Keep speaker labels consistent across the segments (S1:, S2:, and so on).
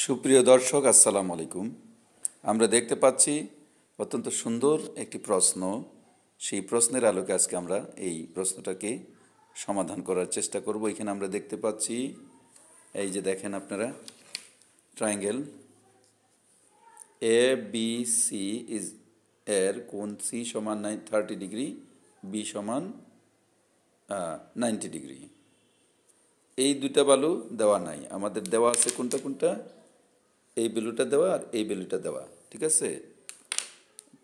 S1: সুপ্রিয় দর্শক, আসসালামু আলাইকুম। আমরা দেখতে পাচ্ছি অত্যন্ত সুন্দর একটি প্রশ্ন। সেই প্রশ্নের আলোকে আজকে আমরা এই প্রশ্নটাকে সমাধান করার চেষ্টা করব। এখানে আমরা দেখতে পাচ্ছি, এই যে দেখেন আপনারা, triangle A B C is এর কোণ সি সমান 30 ডিগ্রি, বি সমান 90 ডিগ্রি। এই দুইটা ভ্যালু দেওয়া নাই, আমাদের দেওয়া আছে কোনটা কোনটা, এই ভ্যালুটা দেওয়া আর এই ভ্যালুটা দেওয়া, ঠিক আছে।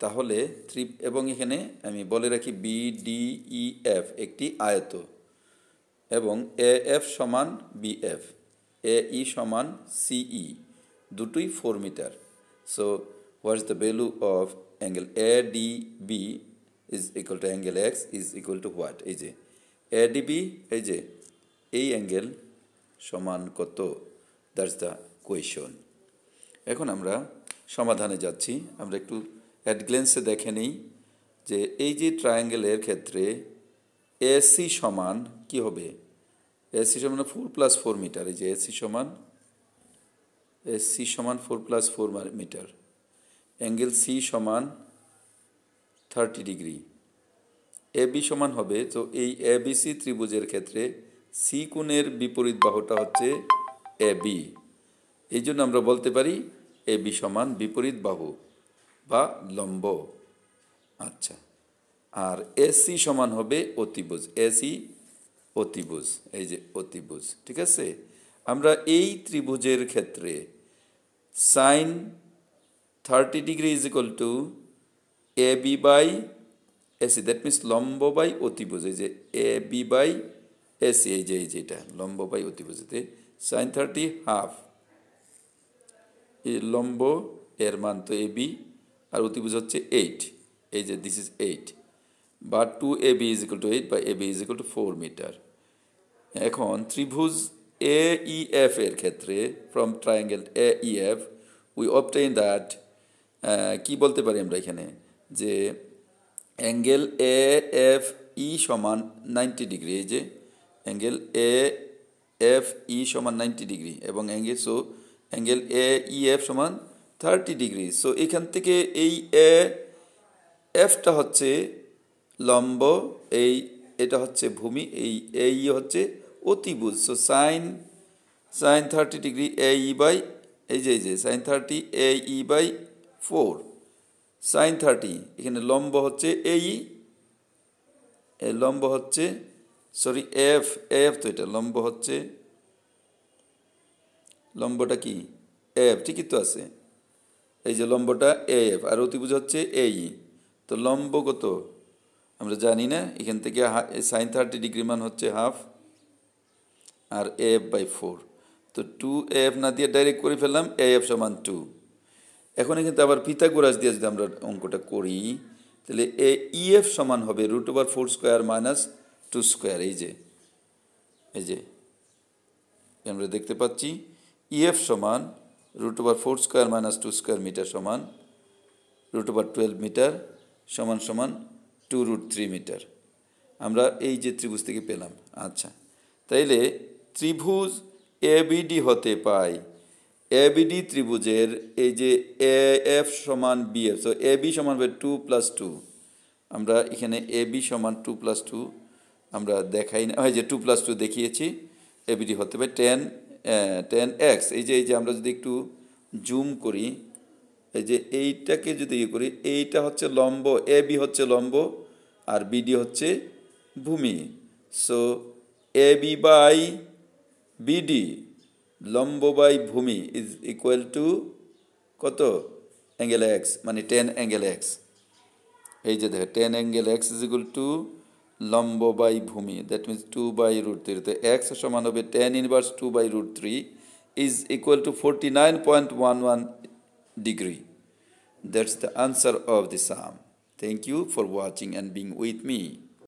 S1: তাহলে এবং এখানে আমি বলে রাখি বি ডি ই এফ একটি আয়ত এবং এ এফ সমান বি এফ, এ ই সমান সিই, দুটোই 4 মিটার। So what is the value of angle A D B is equal to angle X is equal to what? এই যে এ ডি বি, এই যে এই অ্যাঙ্গেল সমান কত? That's the question. এখন আমরা সমাধানে যাচ্ছি। আমরা একটু অ্যাট গ্লেন্সে দেখে নিই যে এই যে ট্রায়াঙ্গেলের ক্ষেত্রে এসি সমান কি হবে? এসি সমান 4+4 মিটার। এই যে এসি সমান 4+4 মিটার। অ্যাঙ্গেল সি সমান 30 ডিগ্রি। এ বি সমান হবে, তো এই এ বি সি ত্রিভুজের ক্ষেত্রে সি কোণের বিপরীত বাহুটা হচ্ছে এ বি। এই জন্য আমরা বলতে পারি এ বি সমান বিপরীত বাহু বা লম্ব। আচ্ছা, আর এসি সমান হবে অতিভুজ, এসি অতিভুজ, এই যে অতিভুজ, ঠিক আছে। আমরা এই ত্রিভুজের ক্ষেত্রে sine 30 degree is equal to A B by AC, that means লম্ব বাই অতিভুজ। এই যে এ বি বাই এসি, এই যে এটা লম্ব বাই অতিভুজতে সাইন 30 হাফ, এই লম্ব এর মান তো এ বি আর অতিভুজ হচ্ছে 8, এই যে দিস ইজ 8, বা 2ab ইজ ইকুয়াল টু 8 বা ab is equal to 4 metre. এখন ত্রিভুজ এ ই এফ এর ক্ষেত্রে from triangle A E F we obtain that, কি বলতে পারি আমরা এখানে, যে অ্যাঙ্গেল এ এফ ই সমান 90 ডিগ্রি। এই যে অ্যাঙ্গেল এ এফ ই সমান 90 ডিগ্রি এবং অ্যাঙ্গেল এ ই এফ সমান 30 ডিগ্রি। সো এখান থেকে এই এ এফটা হচ্ছে লম্ব, এটা হচ্ছে ভূমি, এই হচ্ছে অতিভুজ। So sine 30 degree A E by, এই যে sine 30 A E by 4, sine 30, এখানে লম্ব হচ্ছে এই লম্ব হচ্ছে, সরি এফ, তো এটা লম্ব হচ্ছে, লম্বটা কি এফ, ঠিকই তো আছে। এই যে লম্বটা এ এফ আর অতিভুজ হচ্ছে এই, তো লম্ব কত আমরা জানি না। এখান থেকে সাইন 30 ডিগ্রি মান হচ্ছে হাফ আর এ এফ বাই 4, তো 2af না দিয়ে ডাইরেক্ট করে ফেললাম af সমান 2। এখন কিন্তু আবার পিথাগোরাস দিয়ে যদি আমরা অঙ্কটা করি, তাহলে এ ইএফ সমান হবে √4² মাইনাস 2²। এই যে আমরা দেখতে পাচ্ছি ইএফ সমান √4² মাইনাস 2² মিটার সমান √12 মিটার সমান 2√3 মিটার। আমরা এই যে ত্রিভুজ থেকে পেলাম। আচ্ছা, তাইলে ত্রিভুজ এবিডি হতে পাই, এবিডি ত্রিভুজের এই যে এ এফ সমান B F, so A B সমান হবে 2+2। আমরা এখানে এ বি সমান 2+2 আমরা দেখাই না, হয় যে 2+2 দেখিয়েছি। এবিডি হতে পারে 10x। এই যে আমরা যদি একটু জুম করি, এই যে এইটাকে যদি করি, এইটা হচ্ছে লম্ব, এ বি হচ্ছে লম্ব আর বিডি হচ্ছে ভূমি। So A B by BD, লম্ব বাই ভূমি, ইজ ইকুয়াল টু কত? অ্যাঙ্গেল এক্স, মানে 10 অ্যাঙ্গেল এক্স। এই যে দেখো 10 angle X is equal to লম্ব বাই ভূমি, দ্যাট মিনস 2/√3। তো এক্স সমান হবে 10 inverse 2/√3 is equal to 49.11 degree. That's the answer of the sum. Thank you for watching and being with me.